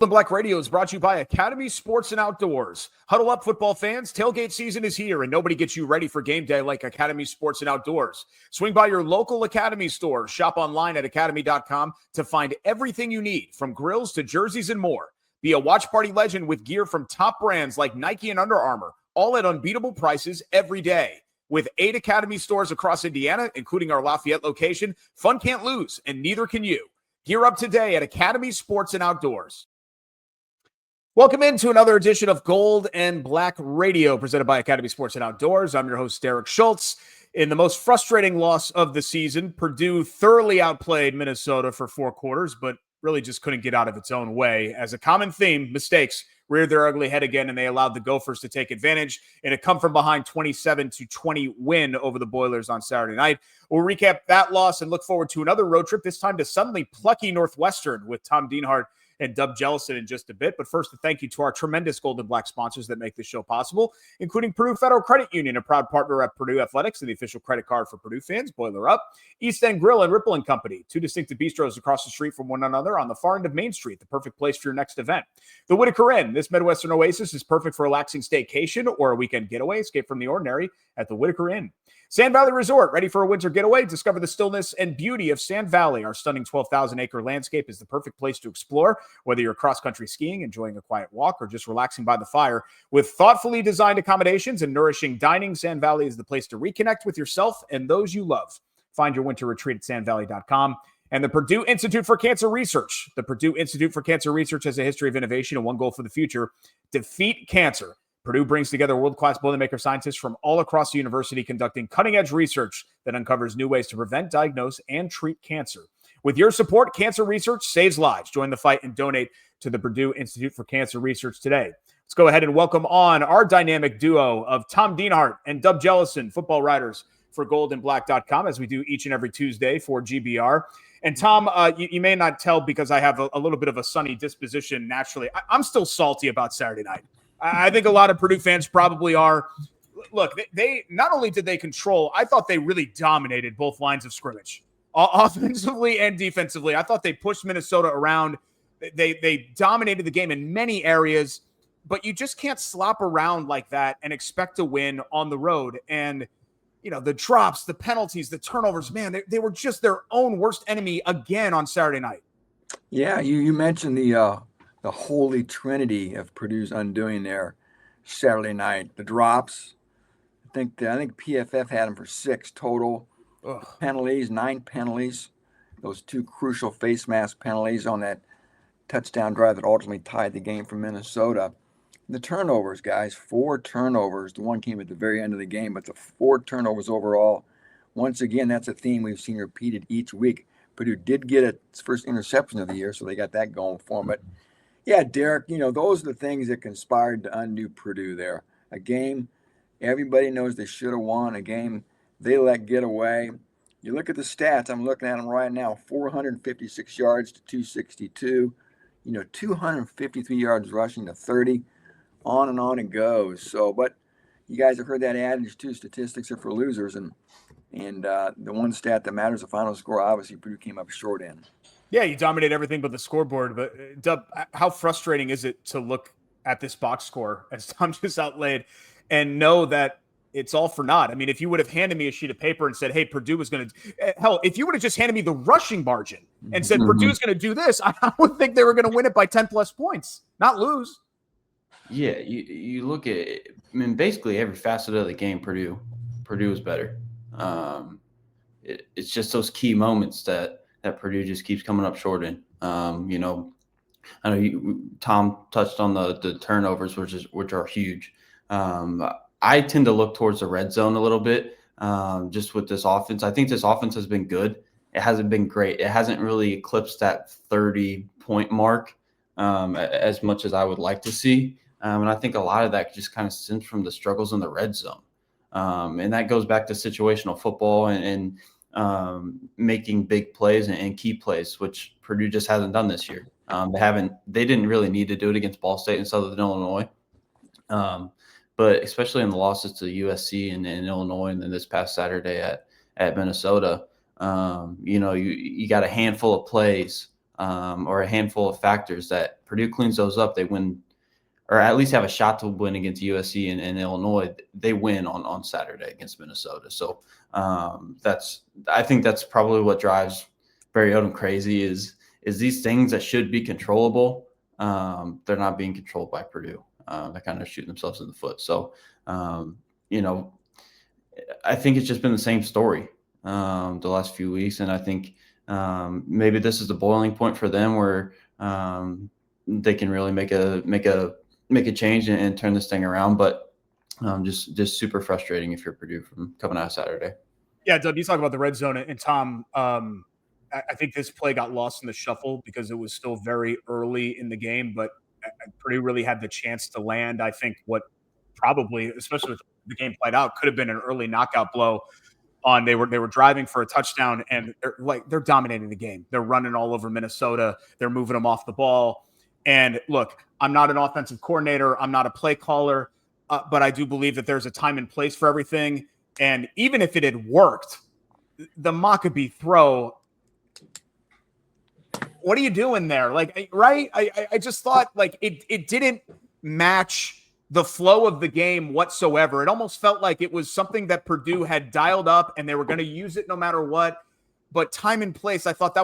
The Black Radio is brought to you by Academy Sports and Outdoors. Huddle up, football fans. Tailgate season is here, and nobody gets you ready for game day like Academy Sports and Outdoors. Swing by your local Academy store. Shop online at academy.com to find everything you need, from grills to jerseys and more. Be a watch party legend with gear from top brands like Nike and Under Armour, all at unbeatable prices every day. With 8 Academy stores across Indiana, including our Lafayette location, fun can't lose, and neither can you. Gear up today at Academy Sports and Outdoors. Welcome into another edition of Gold and Black Radio, presented by Academy Sports and Outdoors. I'm your host, Derek Schultz. In the most frustrating loss of the season, Purdue thoroughly outplayed Minnesota for 4 quarters, but really just couldn't get out of its own way. As a common theme, mistakes reared their ugly head again, and they allowed the Gophers to take advantage in a come-from-behind 27-20 win over the Boilers on Saturday night. We'll recap that loss and look forward to another road trip, this time to suddenly plucky Northwestern with Tom Dienhart and Jellison in just a bit. But first, a thank you to our tremendous Gold and Black sponsors that make this show possible, including Purdue Federal Credit Union, a proud partner at Purdue Athletics and the official credit card for Purdue fans. Boiler Up, East End Grill and Ripple & Company, 2 distinctive bistros across the street from one another on the far end of Main Street, the perfect place for your next event. The Whitaker Inn, this Midwestern oasis is perfect for a relaxing staycation or a weekend getaway. Escape from the ordinary at the Whitaker Inn. Sand Valley Resort, ready for a winter getaway? Discover the stillness and beauty of Sand Valley. Our stunning 12,000-acre landscape is the perfect place to explore, whether you're cross-country skiing, enjoying a quiet walk, or just relaxing by the fire. With thoughtfully designed accommodations and nourishing dining, Sand Valley is the place to reconnect with yourself and those you love. Find your winter retreat at sandvalley.com. And the Purdue Institute for Cancer Research. The Purdue Institute for Cancer Research has a history of innovation and one goal for the future: defeat cancer. Purdue brings together world-class Boilermaker scientists from all across the university conducting cutting-edge research that uncovers new ways to prevent, diagnose, and treat cancer. With your support, cancer research saves lives. Join the fight and donate to the Purdue Institute for Cancer Research today. Let's go ahead and welcome on our dynamic duo of Tom Dienhart and Jellison, football writers for goldandblack.com, as we do each and every Tuesday for GBR. And Tom, you may not tell because I have a little bit of a sunny disposition naturally. I'm still salty about Saturday night. I think a lot of Purdue fans probably are. Look, they not only did they control, I thought they really dominated both lines of scrimmage, offensively and defensively. I thought they pushed Minnesota around. They dominated the game in many areas, but you just can't slop around like that and expect to win on the road. And, you know, the drops, the penalties, the turnovers, man, they were just their own worst enemy again on Saturday night. Yeah, you mentioned the holy trinity of Purdue's undoing there Saturday night. The drops, I think PFF had them for 6 total. Ugh. Penalties, 9 penalties. Those 2 crucial face mask penalties on that touchdown drive that ultimately tied the game for Minnesota. The turnovers, guys, 4 turnovers. The one came at the very end of the game, but the 4 turnovers overall. Once again, that's a theme we've seen repeated each week. Purdue did get its first interception of the year, so they got that going for them. But yeah, Derek, those are the things that conspired to undo Purdue there. A game everybody knows they should have won, a game they let get away. You look at the stats, I'm looking at them right now, 456 yards to 262, 253 yards rushing to 30, on it goes. So, but you guys have heard that adage too, statistics are for losers, and the one stat that matters, the final score, obviously Purdue came up short in. Yeah, you dominate everything but the scoreboard. But, Dub, how frustrating is it to look at this box score, as Tom just outlaid, and know that it's all for naught? I mean, if you would have handed me a sheet of paper and said, hey, Purdue was going to – hell, if you would have just handed me the rushing margin and said Purdue's going to do this, I would think they were going to win it by 10-plus points, not lose. Yeah, you look at it, I mean, basically every facet of the game, Purdue is better. It's just those key moments that Purdue just keeps coming up short in. I know Tom touched on the turnovers, which are huge. I tend to look towards the red zone a little bit, just with this offense. I think this offense has been good. It hasn't been great. It hasn't really eclipsed that 30-point mark as much as I would like to see. And I think a lot of that just kind of stems from the struggles in the red zone. And that goes back to situational football and making big plays and key plays, which Purdue just hasn't done this year. They didn't really need to do it against Ball State and Southern Illinois. But especially in the losses to USC and Illinois, and then this past Saturday at Minnesota, you got a handful of plays or a handful of factors that Purdue cleans those up, they win, or at least have a shot to win against USC and Illinois. They win on Saturday against Minnesota. So I think that's probably what drives Barry Odom crazy is these things that should be controllable. They're not being controlled by Purdue. They're kind of shooting themselves in the foot. So, I think it's just been the same story the last few weeks. And I think maybe this is the boiling point for them where they can really make a change and turn this thing around. But just super frustrating if you're Purdue from coming out Saturday. Yeah, Doug, you talk about the red zone, and Tom, I think this play got lost in the shuffle because it was still very early in the game, but Purdue really had the chance to land. I think what probably, especially with the game played out, could have been an early knockout blow. They were driving for a touchdown, and they're dominating the game. They're running all over Minnesota. They're moving them off the ball. And look, I'm not an offensive coordinator. I'm not a play caller, but I do believe that there's a time and place for everything. And even if it had worked, the Maccabee throw, what are you doing there? Like, right? I just thought like it didn't match the flow of the game whatsoever. It almost felt like it was something that Purdue had dialed up and they were going to use it no matter what. But time and place, I thought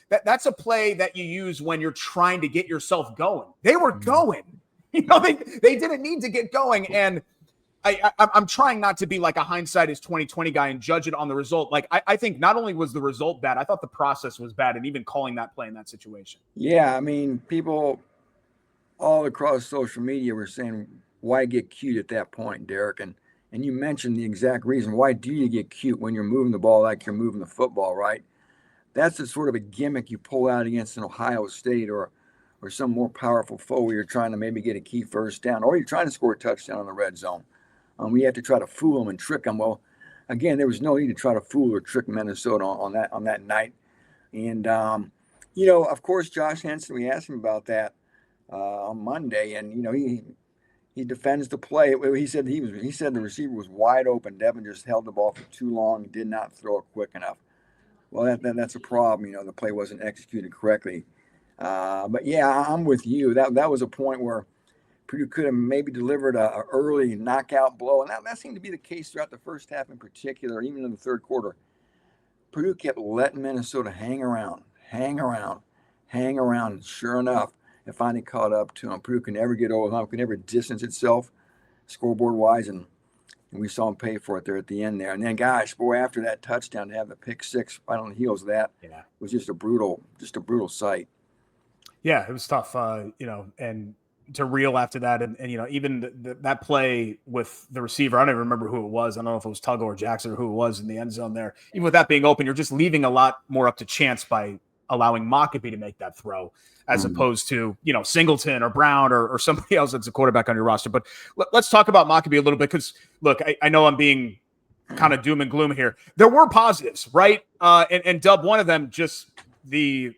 that's a play that you use when you're trying to get yourself going. They were going. They didn't need to get going. And I'm trying not to be like a hindsight is 2020 guy and judge it on the result. Like I think not only was the result bad, I thought the process was bad, and even calling that play in that situation. Yeah, I mean, people all across social media were saying, why get cute at that point, Derek? And you mentioned the exact reason. Why do you get cute when you're moving the ball like you're moving the football, right? That's the sort of a gimmick you pull out against an Ohio State or some more powerful foe where you're trying to maybe get a key first down, or you're trying to score a touchdown in the red zone. We have to try to fool them and trick them. Well, again, there was no need to try to fool or trick Minnesota on that night. And, of course, Josh Henson, we asked him about that on Monday, and, he defends the play. He said the receiver was wide open. Devin just held the ball for too long, did not throw it quick enough. Well, that's a problem. The play wasn't executed correctly. But, yeah, I'm with you. That was a point where Purdue could have maybe delivered a early knockout blow, and that seemed to be the case throughout the first half in particular, even in the third quarter. Purdue kept letting Minnesota hang around. And sure enough, it finally caught up to them. Purdue could never get over them, could never distance itself scoreboard-wise, and we saw them pay for it there at the end there. And then, gosh, boy, after that touchdown, to have the pick six right on the heels of that was just a brutal sight. Yeah, it was tough, and to reel after that. And even that play with the receiver, I don't even remember who it was. I don't know if it was Tuggle or Jackson or who it was in the end zone there. Even with that being open, you're just leaving a lot more up to chance by allowing Maccabee to make that throw as opposed to, Singleton or Brown or somebody else that's a quarterback on your roster. But let's talk about Maccabee a little bit because, look, I know I'm being kind of doom and gloom here. There were positives, right? And Dub, one of them, just the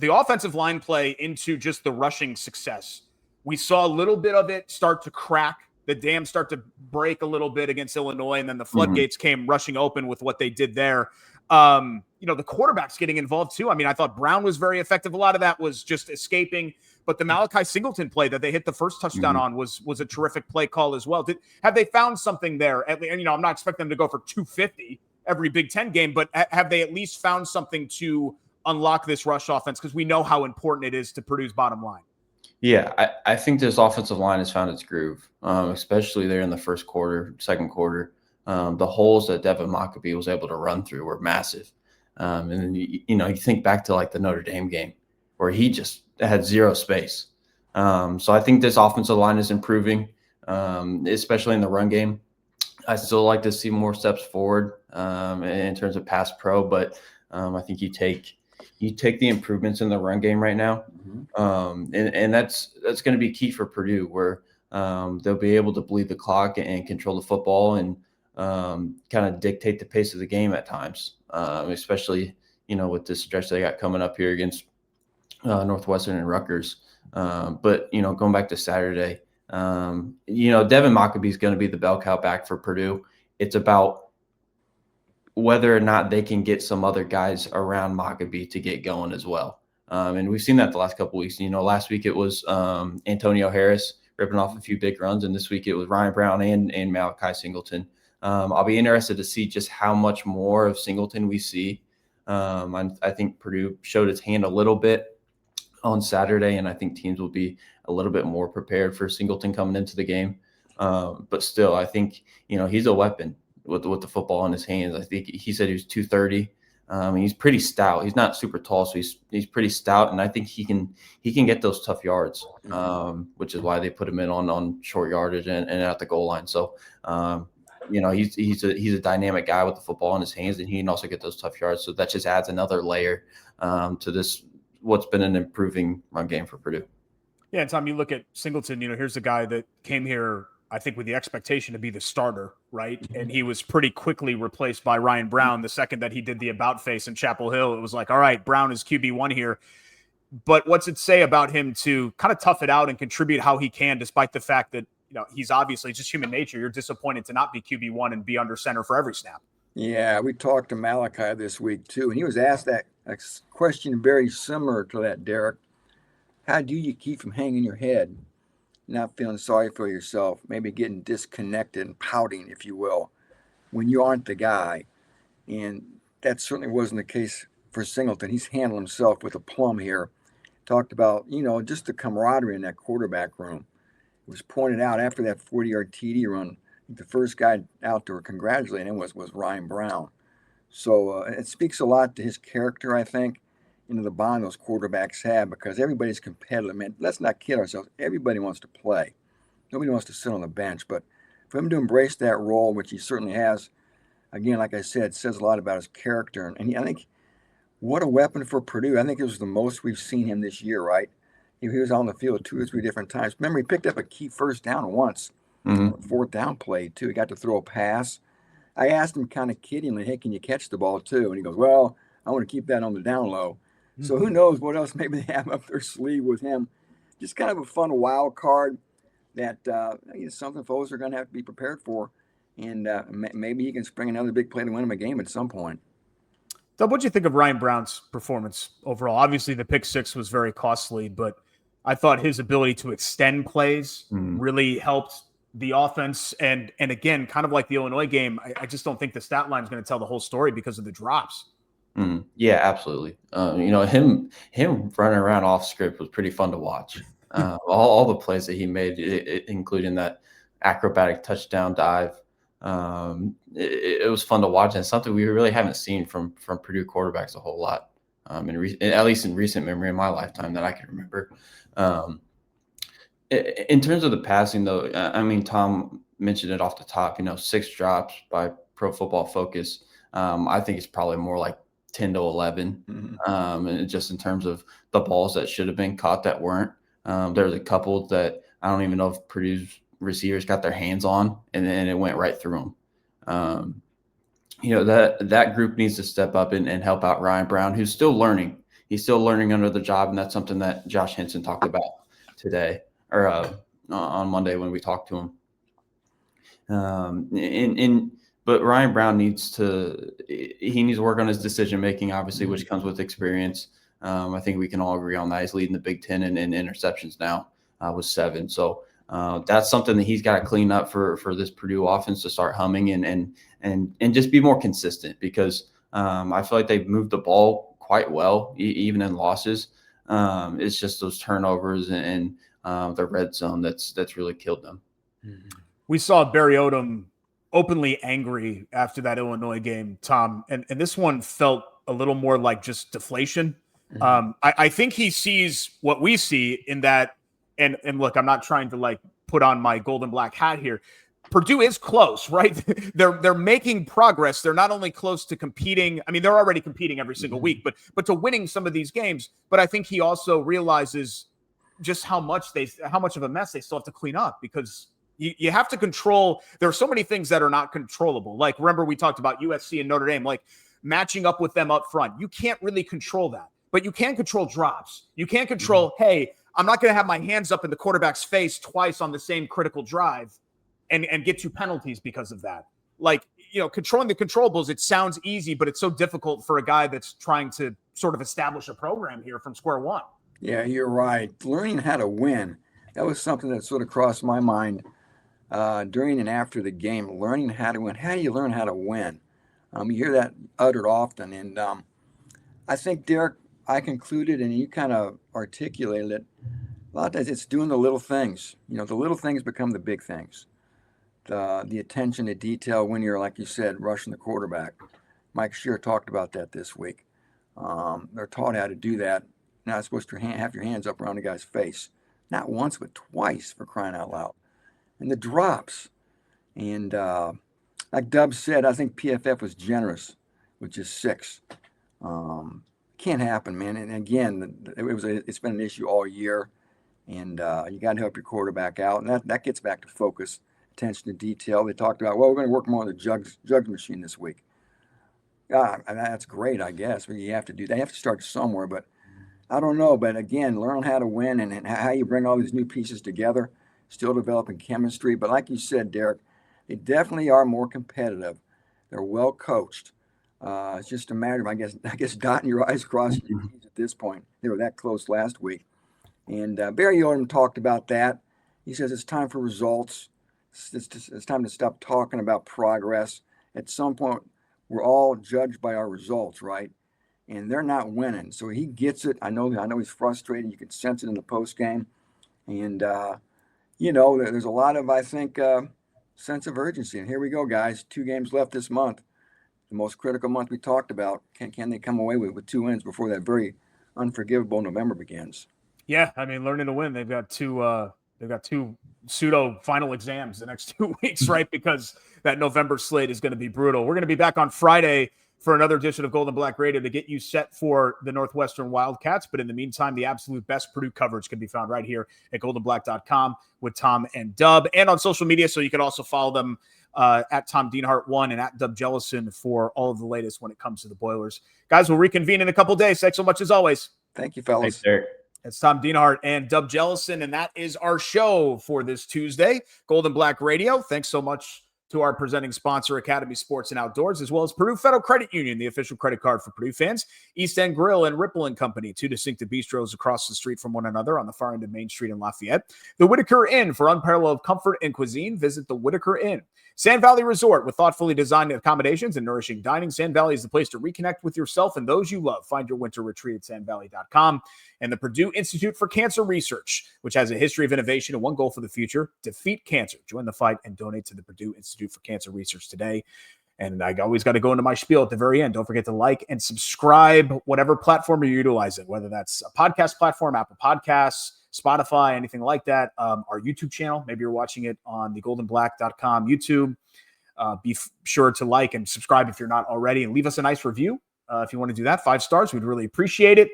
offensive line play into just the rushing success. We saw a little bit of it start to crack, the dam start to break a little bit against Illinois, and then the floodgates came rushing open with what they did there. The quarterback's getting involved too. I mean, I thought Brown was very effective. A lot of that was just escaping, but the Malachi Singleton play that they hit the first touchdown on was a terrific play call as well. Have they found something there? And I'm not expecting them to go for 250 every Big Ten game, but have they at least found something to unlock this rush offense? Because we know how important it is to Purdue's bottom line. Yeah, I think this offensive line has found its groove, especially there in the first quarter, second quarter. The holes that Devin Maccabee was able to run through were massive. And then, you think back to like the Notre Dame game where he just had zero space. So I think this offensive line is improving, especially in the run game. I still like to see more steps forward in terms of pass pro, but I think you take the improvements in the run game right now, and that's going to be key for Purdue, where they'll be able to bleed the clock and control the football and kind of dictate the pace of the game at times, especially with this stretch they got coming up here against Northwestern and Rutgers. But going back to Saturday, Devin Maccabee is going to be the bell cow back for Purdue. It's about whether or not they can get some other guys around Maccabee to get going as well. And we've seen that the last couple of weeks. Last week it was Antonio Harris ripping off a few big runs, and this week it was Ryan Brown and Malachi Singleton. I'll be interested to see just how much more of Singleton we see. I think Purdue showed its hand a little bit on Saturday, and I think teams will be a little bit more prepared for Singleton coming into the game. But still, I think, he's a weapon with the football in his hands. I think he said he was 230. He's pretty stout. He's not super tall, so he's pretty stout, and I think he can get those tough yards, which is why they put him in on short yardage and at the goal line. So, he's a dynamic guy with the football in his hands, and he can also get those tough yards. So that just adds another layer to this, what's been an improving run game for Purdue. Yeah, and Tom, you look at Singleton, here's a guy that came here, I think, with the expectation to be the starter, right? And he was pretty quickly replaced by Ryan Brown. The second that he did the about face in Chapel Hill, it was like, all right, Brown is QB1 here. But what's it say about him to kind of tough it out and contribute how he can, despite the fact that, he's obviously just human nature. You're disappointed to not be QB1 and be under center for every snap. Yeah, we talked to Malachi this week too, and he was asked that question very similar to that, Derek. How do you keep from hanging your head, not feeling sorry for yourself, maybe getting disconnected and pouting, if you will, when you aren't the guy? And that certainly wasn't the case for Singleton. He's handled himself with aplomb here. Talked about, just the camaraderie in that quarterback room. It was pointed out after that 40-yard TD run, the first guy out there congratulating him was Ryan Brown. So it speaks a lot to his character, I think, into the bond those quarterbacks have, because everybody's competitive. Man, let's not kid ourselves. Everybody wants to play. Nobody wants to sit on the bench. But for him to embrace that role, which he certainly has, again, like I said, says a lot about his character. And I think what a weapon for Purdue. I think it was the most we've seen him this year, right? He was on the field 2 or 3 different times. Remember, he picked up a key first down once, fourth down play, too. He got to throw a pass. I asked him kind of kiddingly, hey, can you catch the ball, too? And he goes, well, I want to keep that on the down low. So who knows what else maybe they have up their sleeve with him. Just kind of a fun wild card that something folks are going to have to be prepared for. And maybe he can spring another big play to win him a game at some point. Doug, what do you think of Ryan Brown's performance overall? Obviously, the pick six was very costly, but I thought his ability to extend plays really helped the offense. And again, kind of like the Illinois game, I just don't think the stat line is going to tell the whole story because of the drops. Yeah, absolutely. Him running around off script was pretty fun to watch. All the plays that he made, including that acrobatic touchdown dive. It was fun to watch, and something we really haven't seen from Purdue quarterbacks a whole lot, at least in recent memory in my lifetime that I can remember. In terms of the passing, though, Tom mentioned it off the top. 6 drops by Pro Football Focus. I think it's probably more like 10 to 11, and just in terms of the balls that should have been caught that weren't. There was a couple that I don't even know if Purdue's receivers got their hands on, and then it went right through them. That group needs to step up and help out Ryan Brown, who's still learning. He's still learning under the job, and that's something that Josh Henson talked about today or on Monday when we talked to him. But Ryan Brown needs to work on his decision making, obviously, which comes with experience. I think we can all agree on that. He's leading the Big Ten in interceptions now with 7. So that's something that he's got to clean up for this Purdue offense to start humming and just be more consistent, because I feel like they've moved the ball quite well, even in losses. It's just those turnovers and the red zone that's really killed them. We saw Barry Odom openly angry after that Illinois game, Tom, and this one felt a little more like just deflation. I think he sees what we see in that. And look, I'm not trying to put on my gold and black hat here. Purdue is close, right? They're making progress. They're not only close to competing. I mean, they're already competing every single week, but to winning some of these games. But I think he also realizes just how much of a mess they still have to clean up, because you have to control. There are so many things that are not controllable. Like, remember, we talked about USC and Notre Dame, matching up with them up front. You can't really control that, but you can control drops. You can't control, hey, I'm not going to have my hands up in the quarterback's face twice on the same critical drive and get 2 penalties because of that. controlling the controllables, it sounds easy, but it's so difficult for a guy that's trying to sort of establish a program here from square one. Yeah, you're right. Learning how to win, that was something that sort of crossed my mind during and after the game. Learning how to win. How do you learn how to win? You hear that uttered often. And I think, Derek, I concluded, and you kind of articulated it, a lot of times it's doing the little things. The little things become the big things. The attention to detail when you're, like you said, rushing the quarterback. Mike Shear talked about that this week. They're taught how to do that. You're not supposed to have your hands up around the guy's face. Not once, but twice, for crying out loud. And the drops. And like Dub said, I think PFF was generous with just 6. Can't happen, man. And again, it's been an issue all year. And you got to help your quarterback out. And that gets back to focus, attention to detail. They talked about, we're going to work more on the jug machine this week. And that's great, I guess. But you have to do that. You have to start somewhere. But I don't know. But again, learn how to win and how you bring all these new pieces together, still developing chemistry. But like you said, Derek, they definitely are more competitive. They're well coached. It's just a matter of, I guess, dotting your I's, crossing your T's at this point. They were that close last week. And Barry Odom talked about that. He says it's time for results. It's time to stop talking about progress. At some point, we're all judged by our results, right? And they're not winning. So he gets it. I know he's frustrated. You can sense it in the post game. And, there's a lot of, I think, sense of urgency. And here we go, guys. 2 games left this month. The most critical month we talked about. Can they come away with 2 wins before that very unforgivable November begins? Yeah, I mean, learning to win. They've got two pseudo final exams the next 2 weeks, right? Because that November slate is going to be brutal. We're going to be back on Friday for another edition of Gold and Black Radio to get you set for the Northwestern Wildcats. But in the meantime, the absolute best Purdue coverage can be found right here at goldenblack.com with Tom and Dub, and on social media. So you can also follow them at Tom Dienhart 1 and at Dub Jellison for all of the latest when it comes to the Boilers. Guys, we'll reconvene in a couple days. Thanks so much as always. Thank you, fellas. Thanks, Derek. It's Tom Dienhart and Dub Jellison, and that is our show for this Tuesday, Gold and Black Radio. Thanks so much to our presenting sponsor, Academy Sports and Outdoors, as well as Purdue Federal Credit Union, the official credit card for Purdue fans, East End Grill and Ripple & Company, 2 distinctive bistros across the street from one another on the far end of Main Street in Lafayette. The Whitaker Inn, for unparalleled comfort and cuisine, visit the Whitaker Inn. Sand Valley Resort, with thoughtfully designed accommodations and nourishing dining. Sand Valley is the place to reconnect with yourself and those you love. Find your winter retreat at sandvalley.com. And the Purdue Institute for Cancer Research, which has a history of innovation and one goal for the future: defeat cancer. Join the fight and donate to the Purdue Institute for Cancer Research today. And I always got to go into my spiel at the very end. Don't forget to like and subscribe, whatever platform you're utilizing, whether that's a podcast platform, Apple Podcasts, Spotify, anything like that. Our YouTube channel, maybe you're watching it on the goldenblack.com YouTube. Be sure to like and subscribe if you're not already, and leave us a nice review if you want to do that. 5 stars, we'd really appreciate it.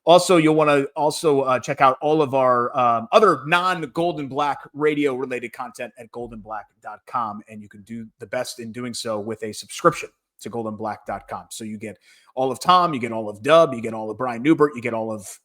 Also, you'll want to check out all of our other non-Golden Black radio related content at goldenblack.com, and you can do the best in doing so with a subscription to goldenblack.com. So you get all of Tom, you get all of Dub, you get all of Brian Newbert, you get all of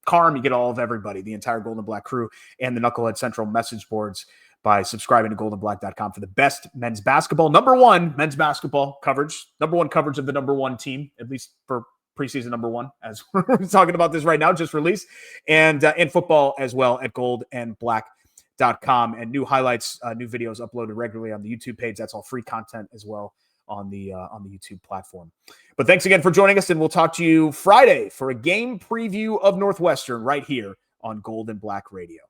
Carm, you get all of everybody, the entire Golden Black crew, and the Knucklehead Central message boards by subscribing to goldenblack.com for the best men's basketball, number 1 men's basketball coverage, number 1 coverage of the number 1 team, at least for preseason number 1, as we're talking about this right now, just released, and in football as well at goldandblack.com, and new highlights, new videos uploaded regularly on the YouTube page. That's all free content as well on the YouTube platform. But thanks again for joining us, and we'll talk to you Friday for a game preview of Northwestern right here on Gold and Black Radio.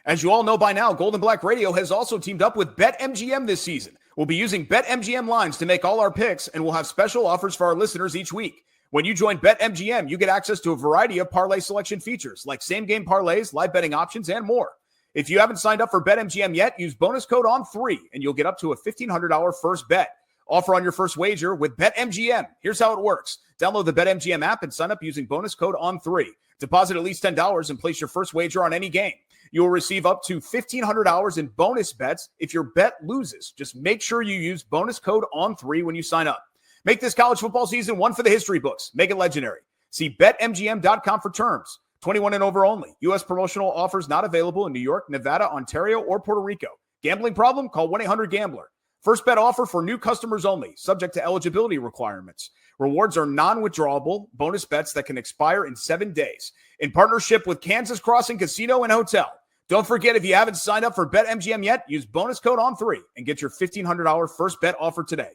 As you all know by now, Gold and Black Radio has also teamed up with BetMGM this season. We'll be using BetMGM lines to make all our picks, and we'll have special offers for our listeners each week. When you join BetMGM, you get access to a variety of parlay selection features like same-game parlays, live betting options, and more. If you haven't signed up for BetMGM yet, use bonus code ON3, and you'll get up to a $1,500 first bet. Offer on your first wager with BetMGM. Here's how it works. Download the BetMGM app and sign up using bonus code ON3. Deposit at least $10 and place your first wager on any game. You will receive up to $1,500 in bonus bets if your bet loses. Just make sure you use bonus code ON3 when you sign up. Make this college football season one for the history books. Make it legendary. See BetMGM.com for terms. 21 and over only. U.S. promotional offers not available in New York, Nevada, Ontario, or Puerto Rico. Gambling problem? Call 1-800-GAMBLER. First bet offer for new customers only, subject to eligibility requirements. Rewards are non-withdrawable bonus bets that can expire in 7 days. In partnership with Kansas Crossing Casino and Hotel. Don't forget, if you haven't signed up for BetMGM yet, use bonus code ON3 and get your $1,500 first bet offer today.